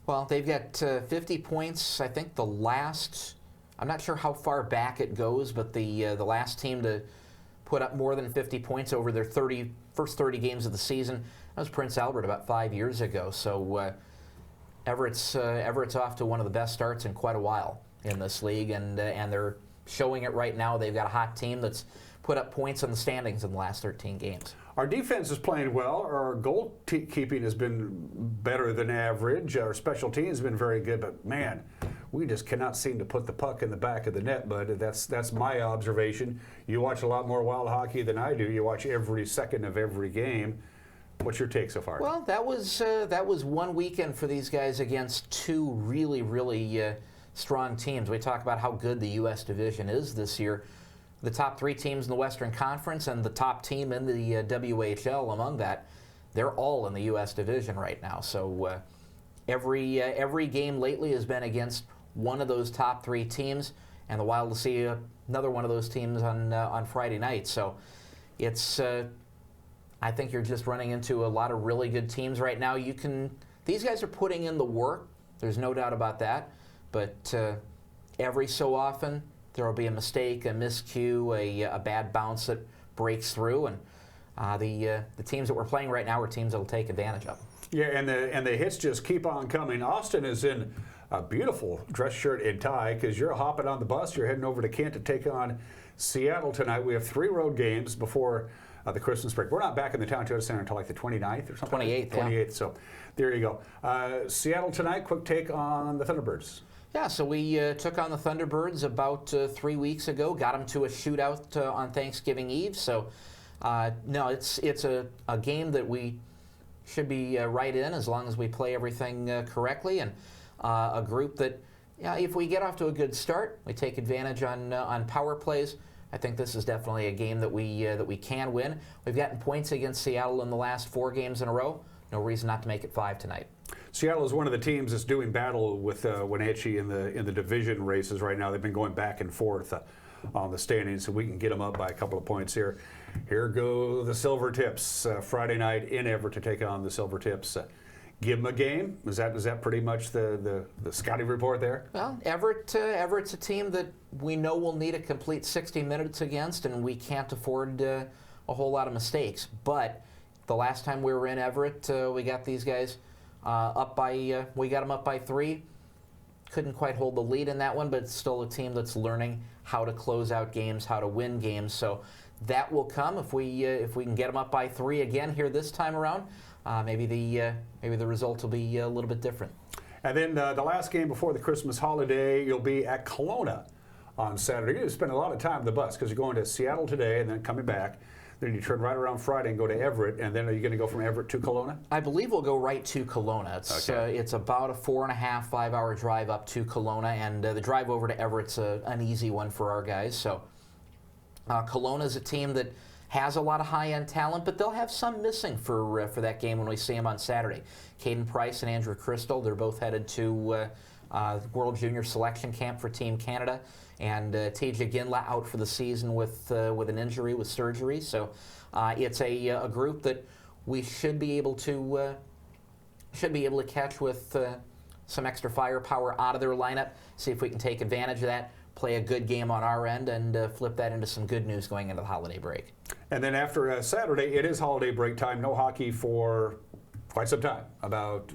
Well, they've got 50 points. I think the last, I'm not sure how far back it goes, but the last team to put up more than 50 points over their first 30 games of the season, that was Prince Albert about 5 years ago. So Everett's off to one of the best starts in quite a while in this league, and they're showing it right now. They've got a hot team that's put up points in the standings in the last 13 games. Our defense is playing well. Our goalkeeping has been better than average. Our special teams has been very good, but man, we just cannot seem to put the puck in the back of the net, but that's my observation. You watch a lot more wild hockey than I do. You watch every second of every game. What's your take so far? Well, that was one weekend for these guys against two really strong teams. We talk about how good the U.S. division is this year. The top three teams in the Western Conference and the top team in the WHL among that, they're all in the U.S. division right now. So every game lately has been against one of those top three teams, and the Wild will see another one of those teams on Friday night. So it's I think you're just running into a lot of really good teams right now. These guys are putting in the work. There's no doubt about that. But every so often there will be a mistake, a miscue, a bad bounce that breaks through, and the teams that we're playing right now are teams that will take advantage of them. Yeah, and the hits just keep on coming. Austin is in a beautiful dress shirt and tie because you're hopping on the bus. You're heading over to Kent to take on Seattle tonight. We have 3 road games before the Christmas break. We're not back in the Town Center until like the 29th or something. 28th, 28th, yeah. So there you go. Seattle tonight, quick take on the Thunderbirds. Yeah, so we took on the Thunderbirds about 3 weeks ago, got them to a shootout on Thanksgiving Eve. So, no, it's a game that we should be right in as long as we play everything correctly. And a group that, if we get off to a good start, we take advantage on power plays. I think this is definitely a game that we can win. We've gotten points against Seattle in the last 4 games in a row. No reason not to make it 5 tonight. Seattle is one of the teams that's doing battle with Wenatchee in the division races right now. They've been going back and forth on the standings, so we can get them up by a couple of points here. Here go the Silver Tips Friday night in Everett to take on the Silver Tips. Give them a game. Is that pretty much the scouting report there? Well, Everett's a team that we know will need a complete 60 minutes against, and we can't afford a whole lot of mistakes. But the last time we were in Everett, we got these guys we got them up by 3. Couldn't quite hold the lead in that one, but it's still a team that's learning how to close out games, how to win games. So that will come if we can get them up by 3 again here this time around. Maybe the result will be a little bit different. And then the last game before the Christmas holiday, you'll be at Kelowna on Saturday. You're going to spend a lot of time on the bus because you're going to Seattle today and then coming back. Then you turn right around Friday and go to Everett, and then are you going to go from Everett to Kelowna? I believe we'll go right to Kelowna. It's about a 4.5, 5-hour drive up to Kelowna, and the drive over to Everett's an easy one for our guys. So Kelowna is a team that has a lot of high-end talent, but they'll have some missing for that game when we see them on Saturday. Caden Price and Andrew Crystal, they're both headed to World Junior Selection Camp for Team Canada. And TJ Ginla out for the season with an injury, with surgery. So it's a group that we should be able to catch with some extra firepower out of their lineup. See if we can take advantage of that, play a good game on our end, and flip that into some good news going into the holiday break. And then after Saturday, it is holiday break time. No hockey for quite some time, about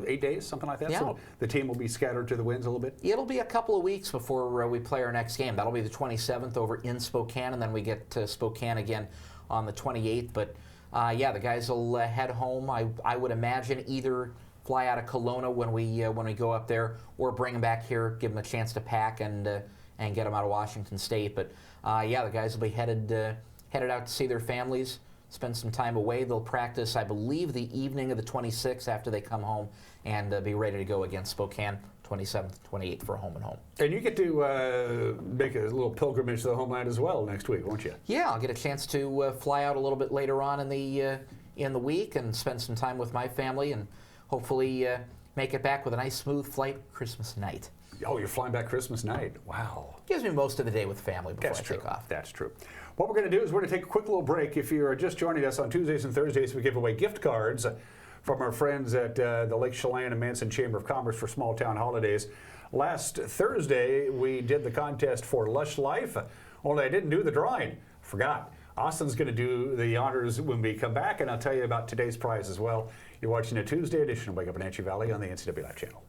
8 days, something like that. Yeah. So the team will be scattered to the winds a little bit. It'll be a couple of weeks before we play our next game. That'll be the 27th over in Spokane, and then we get to Spokane again on the 28th. But the guys will head home. I would imagine either fly out of Kelowna when we go up there, or bring them back here, give them a chance to pack and get them out of Washington State. But the guys will be headed out to see their families, spend some time away. They'll practice, I believe, the evening of the 26th after they come home, and be ready to go against Spokane 27th, 28th for home and home. And you get to make a little pilgrimage to the homeland as well next week, won't you? Yeah, I'll get a chance to fly out a little bit later on in the week and spend some time with my family, and hopefully make it back with a nice smooth flight Christmas night. Oh, you're flying back Christmas night. Wow. Gives me most of the day with family before I take off. That's true. What we're going to do is we're going to take a quick little break. If you're just joining us on Tuesdays and Thursdays, we give away gift cards from our friends at the Lake Chelan and Manson Chamber of Commerce for small town holidays. Last Thursday, we did the contest for Lush Life, only I didn't do the drawing. Forgot. Austin's going to do the honors when we come back, and I'll tell you about today's prize as well. You're watching a Tuesday edition of Wake Up Wenatchee Valley on the NCWLIFE channel.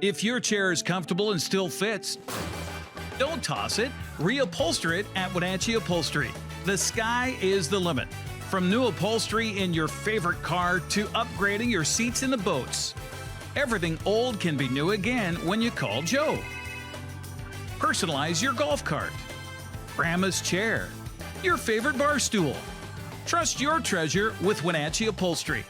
If your chair is comfortable and still fits, don't toss it. Reupholster it at Wenatchee Upholstery. The sky is the limit. From new upholstery in your favorite car to upgrading your seats in the boats, everything old can be new again when you call Joe. Personalize your golf cart, grandma's chair, your favorite bar stool. Trust your treasure with Wenatchee Upholstery.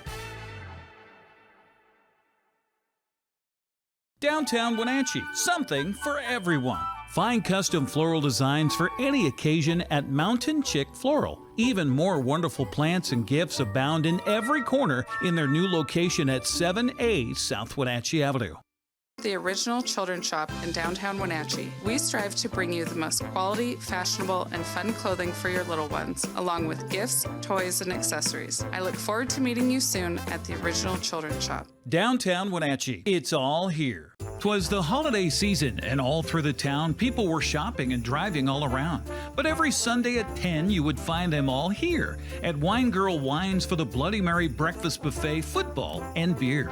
Downtown Wenatchee, something for everyone. Find custom floral designs for any occasion at Mountain Chick Floral. Even more wonderful plants and gifts abound in every corner in their new location at 7A South Wenatchee Avenue. The original children's shop in downtown Wenatchee. We strive to bring you the most quality, fashionable, and fun clothing for your little ones, along with gifts, toys, and accessories. I look forward to meeting you soon at the original children's shop. Downtown Wenatchee, it's all here. 'Twas the holiday season, and all through the town, people were shopping and driving all around. But every Sunday at 10, you would find them all here at Wine Girl Wines for the Bloody Mary breakfast buffet, football, and beer.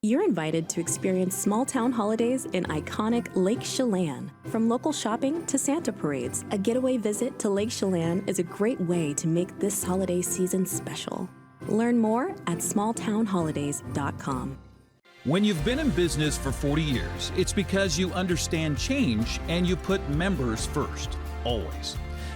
You're invited to experience small town holidays in iconic Lake Chelan. From local shopping to Santa parades, a getaway visit to Lake Chelan is a great way to make this holiday season special. Learn more at smalltownholidays.com. When you've been in business for 40 years, it's because you understand change and you put members first, always.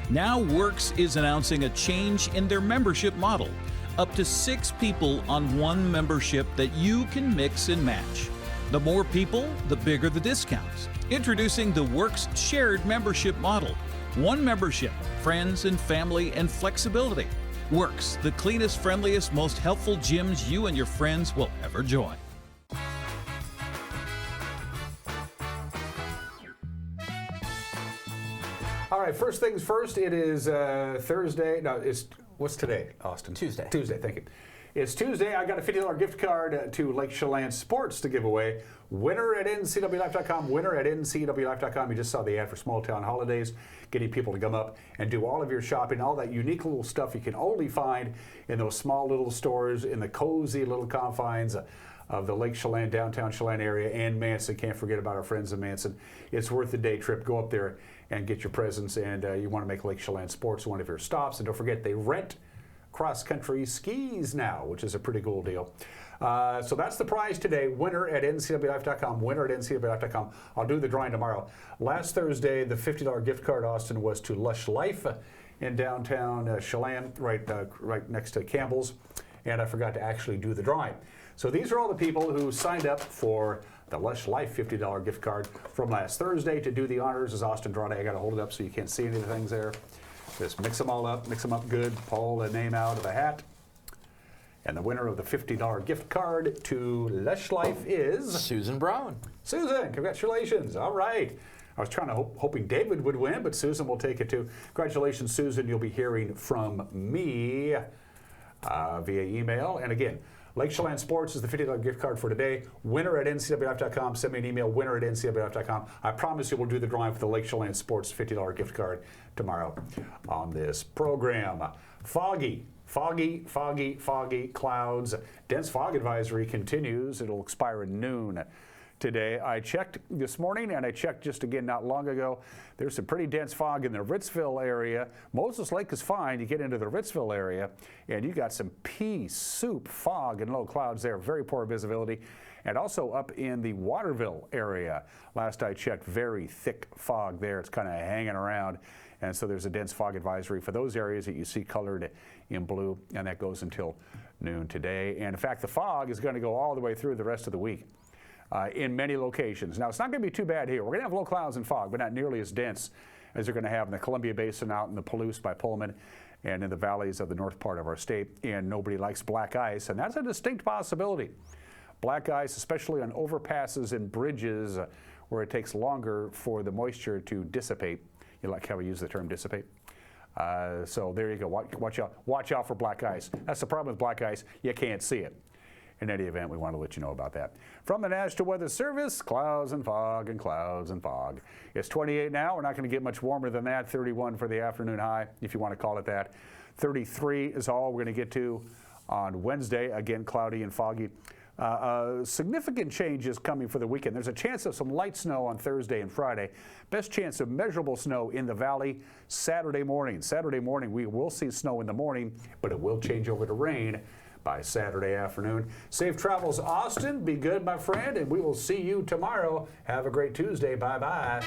Now Works is announcing a change in their membership model. Up to 6 people on one membership that you can mix and match. The more people, the bigger the discounts. Introducing the Works shared membership model. One membership, friends and family and flexibility. Works, the cleanest, friendliest, most helpful gyms you and your friends will ever join. All right, first things first, it is Thursday. No, what's today, Austin? Tuesday. Tuesday, thank you. It's Tuesday. I got a $50 gift card to Lake Chelan Sports to give away. Winner at NCWLIFE.com. Winner at NCWLIFE.com. You just saw the ad for Small Town Holidays, getting people to come up and do all of your shopping, all that unique little stuff you can only find in those small little stores in the cozy little confines of the Lake Chelan, downtown Chelan area, and Manson. Can't forget about our friends in Manson. It's worth the day trip. Go up there and get your presents, and you want to make Lake Chelan Sports one of your stops. And don't forget, they rent cross-country skis now, which is a pretty cool deal. So that's the prize today. Winner at NCWLIFE.com. Winner at NCWLIFE.com. I'll do the drawing tomorrow. Last Thursday, the $50 gift card, Austin, was to Lush Life in downtown Chelan, right next to Campbell's, and I forgot to actually do the drawing. So these are all the people who signed up for the Lush Life $50 gift card from last Thursday. To do the honors is Austin Drawday. I got to hold it up so you can't see any of the things there. Just mix them all up, mix them up good, pull the name out of the hat. And the winner of the $50 gift card to Lush Life is Susan Brown. Susan, congratulations. All right. I was hoping David would win, but Susan will take it too. Congratulations, Susan. You'll be hearing from me via email. And again, Lake Chelan Sports is the $50 gift card for today. Winner at NCWLIFE.com. Send me an email, winner at NCWLIFE.com. I promise you we'll do the drawing for the Lake Chelan Sports $50 gift card tomorrow on this program. Foggy clouds. Dense fog advisory continues. It'll expire at noon today. I checked this morning, and I checked just again not long ago. There's some pretty dense fog in the Ritzville area. Moses Lake is fine. You get into the Ritzville area, and you got some pea soup fog and low clouds there. Very poor visibility. And also up in the Waterville area. Last I checked, very thick fog there. It's kind of hanging around. And so there's a dense fog advisory for those areas that you see colored in blue, and that goes until noon today. And in fact, the fog is going to go all the way through the rest of the week. In many locations. Now, it's not going to be too bad here. We're going to have low clouds and fog, but not nearly as dense as you're going to have in the Columbia Basin, out in the Palouse by Pullman, and in the valleys of the north part of our state. And nobody likes black ice, and that's a distinct possibility. Black ice, especially on overpasses and bridges where it takes longer for the moisture to dissipate. You like how we use the term dissipate? So there you go. Watch out for black ice. That's the problem with black ice. You can't see it. In any event, we want to let you know about that. From the National Weather Service, clouds and fog and clouds and fog. It's 28 now. We're not going to get much warmer than that. 31 for the afternoon high, if you want to call it that. 33 is all we're going to get to on Wednesday. Again, cloudy and foggy. Significant changes coming for the weekend. There's a chance of some light snow on Thursday and Friday. Best chance of measurable snow in the valley Saturday morning. Saturday morning, we will see snow in the morning, but it will change over to rain by Saturday afternoon. Safe travels, Austin. Be good, my friend, and we will see you tomorrow. Have a great Tuesday. Bye-bye.